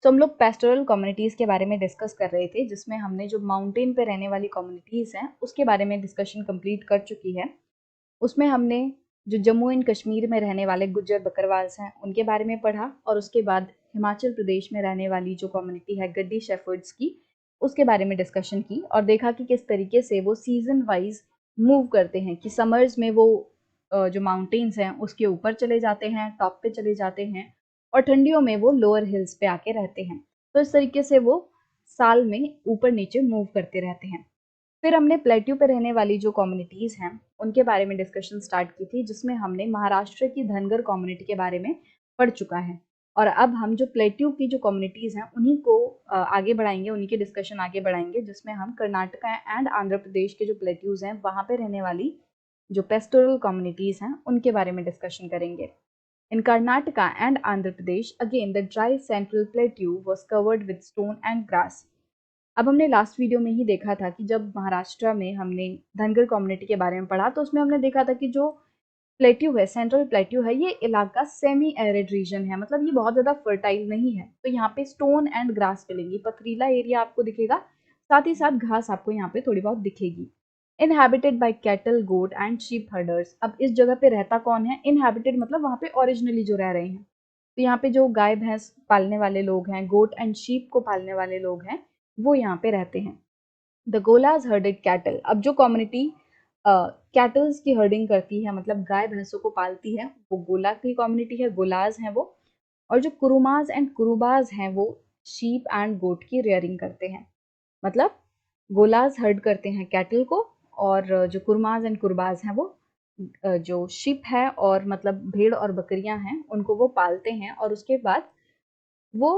तो हम लोग पेस्टोरल कम्युनिटीज़ के बारे में डिस्कस कर रहे थे, जिसमें हमने जो माउंटेन पे रहने वाली कम्युनिटीज़ हैं उसके बारे में डिस्कशन कंप्लीट कर चुकी है। उसमें हमने जो जम्मू एंड कश्मीर में रहने वाले गुज्जर बकरवाल्स हैं उनके बारे में पढ़ा, और उसके बाद हिमाचल प्रदेश में रहने वाली जो कम्युनिटी है गड्डी शेफर्ड्स की, उसके बारे में डिस्कशन की और देखा कि किस तरीके से वो सीजन वाइज मूव करते हैं, कि समर्स में वो जो माउंटेन्स हैं उसके ऊपर चले जाते हैं, टॉप पे चले जाते हैं, और ठंडियों में वो लोअर हिल्स पे आके रहते हैं। तो इस तरीके से वो साल में ऊपर नीचे मूव करते रहते हैं। फिर हमने प्लेट्यू पे रहने वाली जो कम्युनिटीज़ हैं उनके बारे में डिस्कशन स्टार्ट की थी, जिसमें हमने महाराष्ट्र की धनगर कम्युनिटी के बारे में पढ़ चुका है। और अब हम जो प्लेट्यू की जो कम्युनिटीज़ हैं उन्हीं को आगे बढ़ाएंगे, उन्हीं की डिस्कशन आगे बढ़ाएंगे, जिसमें हम कर्नाटका एंड आंध्र प्रदेश के जो प्लेट्यूज़ हैं वहाँ पे रहने वाली जो पेस्टोरल कम्युनिटीज़ हैं उनके बारे में डिस्कशन करेंगे। In Karnataka and Andhra Pradesh, again the dry central plateau was covered with stone and grass. अब हमने लास्ट वीडियो में ही देखा था कि जब महाराष्ट्र में हमने धनगर कम्युनिटी के बारे में पढ़ा तो उसमें हमने देखा था कि जो प्लेट्यू है, सेंट्रल प्लेट्यू है, ये इलाका सेमी एरिड रीजन है, मतलब ये बहुत ज़्यादा फर्टाइल नहीं है। तो यहाँ पे स्टोन एंड ग्रास मिलेंगी, पथरीला एरिया आपको दिखेगा, साथ ही साथ घास आपको यहाँ पे थोड़ी बहुत दिखेगी। Inhabited by cattle, goat and sheep herders. अब इस जगह पे रहता कौन है? इनहैबिटेड मतलब वहाँ पे ओरिजिनली जो रह रहे हैं। तो यहाँ पे जो गाय भैंस पालने वाले लोग हैं, गोट एंड शीप को पालने वाले लोग हैं, वो यहाँ पे रहते हैं। The Gollas herded cattle. अब जो कम्युनिटी कैटल्स की हर्डिंग करती है, मतलब गाय भैंसों को पालती है, वो गोला की कम्युनिटी है, गोलाज हैं वो। और जो कुरुमाज एंड कुरुबाज हैं वो शीप एंड गोट की रेयरिंग करते हैं। मतलब गोलाज हर्ड करते हैं कैटल को, और जो कुरमाज एंड कुरबाज हैं वो जो शिप है और मतलब भेड़ और बकरियां हैं उनको वो पालते हैं, और उसके बाद वो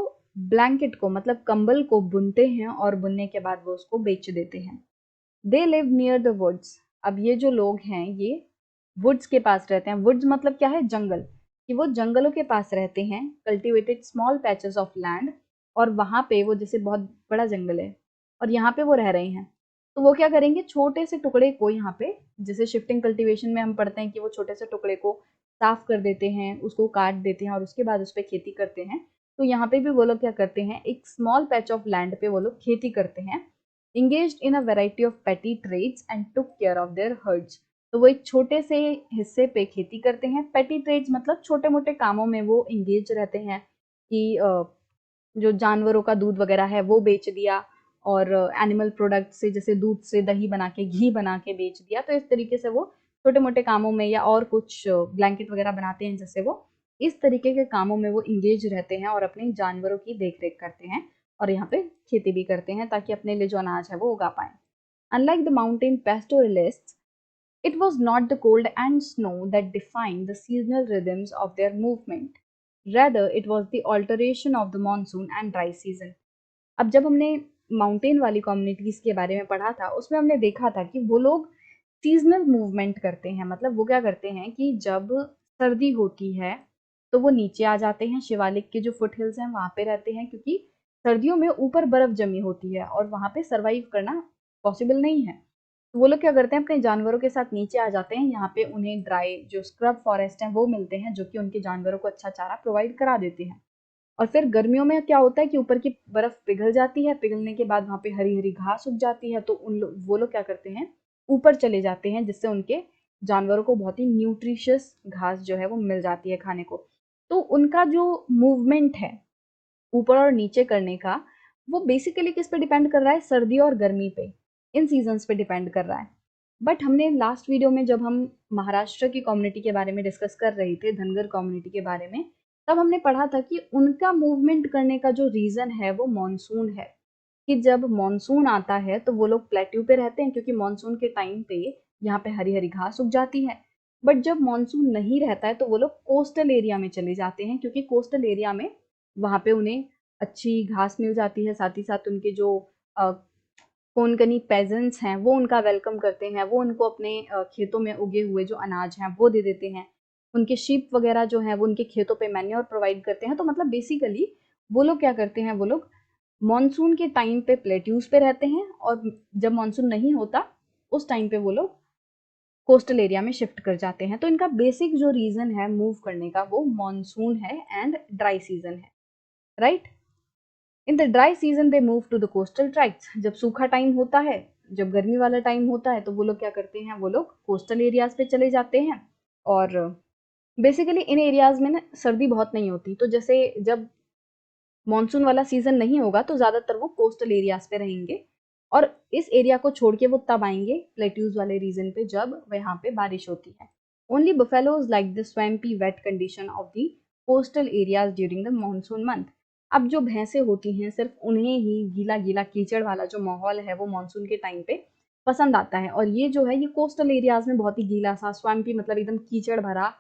ब्लैंकेट को मतलब कंबल को बुनते हैं, और बुनने के बाद वो उसको बेच देते हैं। They live near the woods. अब ये जो लोग हैं ये वुड्स के पास रहते हैं। वुड्स मतलब क्या है? जंगल। कि वो जंगलों के पास रहते हैं, cultivated small patches of land, और वहां पे वो जैसे बहुत बड़ा जंगल है और यहाँ पे वो रह रहे हैं, तो वो क्या करेंगे, छोटे से टुकड़े को यहाँ पे, जैसे शिफ्टिंग कल्टीवेशन में हम पढ़ते हैं कि वो छोटे से टुकड़े को साफ कर देते हैं, उसको काट देते हैं और उसके बाद उस पर खेती करते हैं। तो यहाँ पे भी वो लोग क्या करते हैं, एक स्मॉल पैच ऑफ लैंड पे वो लोग खेती करते हैं। engaged in a variety of petty trades and took care of their herds। तो वो एक छोटे से हिस्से पे खेती करते हैं। पेटी ट्रेड्स मतलब छोटे मोटे कामों में वो इंगेज रहते हैं, कि जो जानवरों का दूध वगैरह है वो बेच दिया, और एनिमल प्रोडक्ट से जैसे दूध से दही बना के, घी बना के बेच दिया। तो इस तरीके से वो छोटे मोटे कामों में, या और कुछ ब्लैंकेट वगैरह बनाते हैं जैसे, वो इस तरीके के कामों में वो इंगेज रहते हैं और अपने जानवरों की देख रेख करते हैं, और यहाँ पे खेती भी करते हैं ताकि अपने लिए जो अनाज है वो उगा पाए। Unlike the mountain pastoralists, it was not the cold and snow that defined the seasonal rhythms of their movement. Rather, it was the alteration of the monsoon and dry season. अब जब हमने माउंटेन वाली communities के बारे में पढ़ा था उसमें हमने देखा था कि वो लोग सीजनल मूवमेंट करते हैं। मतलब वो क्या करते हैं कि जब सर्दी होती है तो वो नीचे आ जाते हैं, शिवालिक के जो फुट हिल्स हैं वहां पे रहते हैं, क्योंकि सर्दियों में ऊपर बर्फ जमी होती है और वहां पे सरवाइव करना पॉसिबल नहीं है। तो वो लोग क्या करते हैं, अपने जानवरों के साथ नीचे आ जाते हैं। यहाँ पे उन्हें ड्राई जो स्क्रब फॉरेस्ट हैं वो मिलते हैं, जो कि उनके जानवरों को अच्छा चारा प्रोवाइड करा देते हैं। और फिर गर्मियों में क्या होता है कि ऊपर की बर्फ पिघल जाती है, पिघलने के बाद वहाँ पे हरी हरी घास उग जाती है, तो वो लोग क्या करते हैं, ऊपर चले जाते हैं, जिससे उनके जानवरों को बहुत ही न्यूट्रिशियस घास जो है वो मिल जाती है खाने को। तो उनका जो मूवमेंट है ऊपर और नीचे करने का, वो बेसिकली किस पे डिपेंड कर रहा है? सर्दी और गर्मी पे, इन सीजन्स पे डिपेंड कर रहा है। बट हमने लास्ट वीडियो में जब हम महाराष्ट्र की कम्युनिटी के बारे में डिस्कस कर रहे थे, धनगर कम्युनिटी के बारे में, तब हमने पढ़ा था कि उनका मूवमेंट करने का जो रीजन है वो मॉनसून है। कि जब मॉनसून आता है तो वो लोग प्लेट्यू पे रहते हैं, क्योंकि मॉनसून के टाइम पे यहाँ पे हरी हरी घास उग जाती है। बट जब मॉनसून नहीं रहता है तो वो लोग कोस्टल एरिया में चले जाते हैं, क्योंकि कोस्टल एरिया में वहाँ पे उन्हें अच्छी घास मिल जाती है, साथ ही साथ उनके जो कोनकनी पेजेंट्स हैं वो उनका वेलकम करते हैं, वो उनको अपने खेतों में उगे हुए जो अनाज हैं वो दे देते हैं। उनके शीप वगैरह जो हैं वो उनके खेतों पे मैन्योर प्रोवाइड करते हैं। तो मतलब बेसिकली वो लोग क्या करते हैं, वो लोग मॉनसून के टाइम पे प्लेट्यूज पे रहते हैं, और जब मॉनसून नहीं होता उस टाइम पे वो लोग कोस्टल एरिया में शिफ्ट कर जाते हैं। तो इनका बेसिक जो रीजन है मूव करने का वो मॉनसून है एंड ड्राई सीजन है, right? In the dry season they move to the coastal tracts. जब सूखा टाइम होता है, जब गर्मी वाला टाइम होता है, तो वो लोग क्या करते हैं, वो लोग कोस्टल एरियाज पे चले जाते हैं। और बेसिकली इन एरियाज में ना सर्दी बहुत नहीं होती, तो जैसे जब मॉनसून वाला सीजन नहीं होगा तो ज्यादातर वो कोस्टल एरियाज पे रहेंगे, और इस एरिया को छोड़ के वो तब आएंगे प्लेट्यूज वाले रीजन पे जब वहाँ पे बारिश होती है। Only buffaloes like the swampy wait condition of the coastal areas during the monsoon month. अब जो भैंसे होती हैं सिर्फ उन्हें ही गीला गीला कीचड़ वाला जो माहौल है वो मॉनसून के टाइम पे पसंद आता है। और ये जो है ये कोस्टल एरियाज में बहुत ही गीला सा, स्वैम्पी मतलब एकदम कीचड़ भरा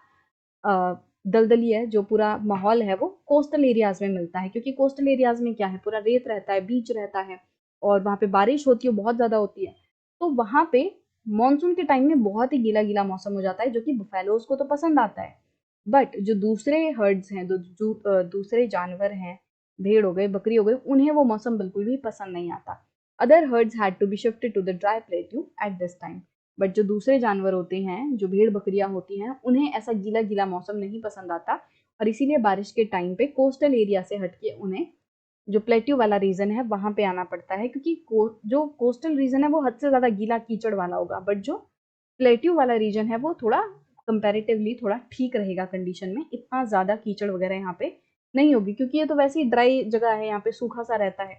दलदली है, जो पूरा माहौल है वो कोस्टल एरियाज में मिलता है, क्योंकि कोस्टल एरियाज में क्या है, पूरा रेत रहता है, बीच रहता है, और वहाँ पे बारिश होती है, बहुत ज़्यादा होती है। तो वहाँ पे मॉनसून के टाइम में बहुत ही गीला गीला मौसम हो जाता है, जो कि बुफेलोज को तो पसंद आता है। बट जो दूसरे हर्ड्स हैं, दूसरे जानवर हैं, भेड़ हो गए, बकरी हो गई, उन्हें वो मौसम बिल्कुल भी पसंद नहीं आता। Other herds had to be shifted to the dry plateau at this time. But जो दूसरे जानवर होते हैं, जो भेड़ बकरियां होती हैं, उन्हें ऐसा गीला गीला मौसम नहीं पसंद आता, और इसीलिए बारिश के टाइम पे कोस्टल एरिया से हटके उन्हें जो प्लेट्यू वाला रीजन है वहां पे आना पड़ता है, क्योंकि जो कोस्टल रीजन है वो हद से ज्यादा गीला कीचड़ वाला होगा, बट जो प्लेट्यू वाला रीजन है वो थोड़ा कंपैरेटिवली थोड़ा ठीक रहेगा कंडीशन में, इतना ज्यादा कीचड़ वगैरह यहाँ पे नहीं होगी, क्योंकि ये तो वैसे ही ड्राई जगह है, यहाँ पे सूखा सा रहता है।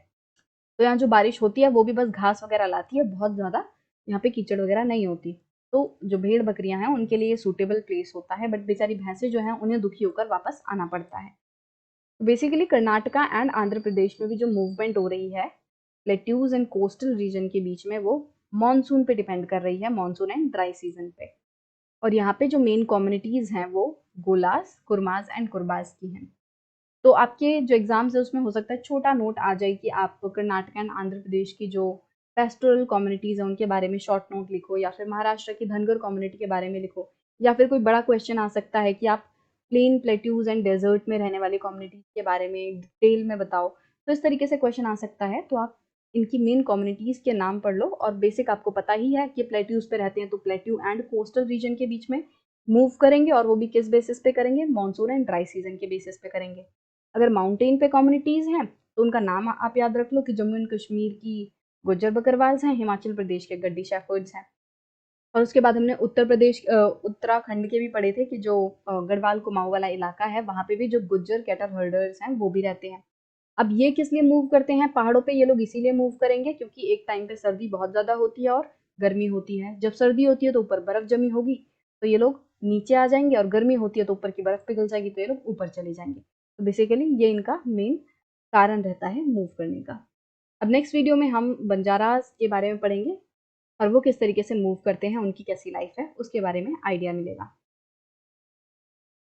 तो यहाँ जो बारिश होती है वो भी बस घास वगैरह लाती है, बहुत ज़्यादा यहाँ पे कीचड़ वगैरह नहीं होती। तो जो भेड़ बकरियां हैं उनके लिए सूटेबल प्लेस होता है, बट बेचारी भैंसें जो हैं उन्हें दुखी होकर वापस आना पड़ता है। बेसिकली कर्नाटका एंड आंध्र प्रदेश में भी जो मूवमेंट हो रही है प्लेट्यूज एंड कोस्टल रीजन के बीच में, वो मानसून पे डिपेंड कर रही है, मानसून एंड ड्राई सीजन पे। और यहाँ पे जो मेन कम्युनिटीज हैं वो गोलास, कुरमाज एंड कुरबाज की हैं। तो आपके जो एग्जाम्स है उसमें हो सकता है छोटा नोट आ जाए कि आप कर्नाटक एंड आंध्र प्रदेश की जो पेस्टोरल कम्युनिटीज हैं उनके बारे में शॉर्ट नोट लिखो, या फिर महाराष्ट्र की धनगर कम्युनिटी के बारे में लिखो, या फिर कोई बड़ा क्वेश्चन आ सकता है कि आप प्लेन प्लेट्यूज एंड डेजर्ट में रहने वाली कम्युनिटीज के बारे में डिटेल में बताओ। तो इस तरीके से क्वेश्चन आ सकता है, तो आप इनकी मेन कम्युनिटीज के नाम पढ़ लो, और बेसिक आपको पता ही है कि प्लेट्यूज पे रहते हैं तो प्लेट्यू एंड कोस्टल रीजन के बीच में मूव करेंगे, और वो भी किस बेसिस पे करेंगे, मानसून एंड ड्राई सीजन के बेसिस पे करेंगे। अगर माउंटेन पे कम्युनिटीज हैं तो उनका नाम आप याद रख लो कि जम्मू एंड कश्मीर की गुज्जर बकरवाल्स हैं, हिमाचल प्रदेश के गड्डी शेफर्ड्स हैं। और उसके बाद हमने उत्तराखंड के भी पढ़े थे कि जो गढ़वाल कुमाऊं वाला इलाका है वहाँ पे भी जो गुज्जर कैटल हर्डर्स हैं वो भी रहते हैं। अब ये किस लिए मूव करते हैं पहाड़ों पे, ये लोग इसीलिए मूव करेंगे क्योंकि एक टाइम पे सर्दी बहुत ज्यादा होती है और गर्मी होती है। जब सर्दी होती है तो ऊपर बर्फ जमी होगी, तो ये लोग नीचे आ जाएंगे, और गर्मी होती है तो ऊपर की बर्फ पिघल जाएगी, तो ये लोग ऊपर चले जाएंगे। तो बेसिकली ये इनका मेन कारण रहता है मूव करने का। अब नेक्स्ट वीडियो में हम बंजारास के बारे में पढ़ेंगे, और वो किस तरीके से मूव करते हैं, उनकी कैसी लाइफ है, उसके बारे में आइडिया मिलेगा।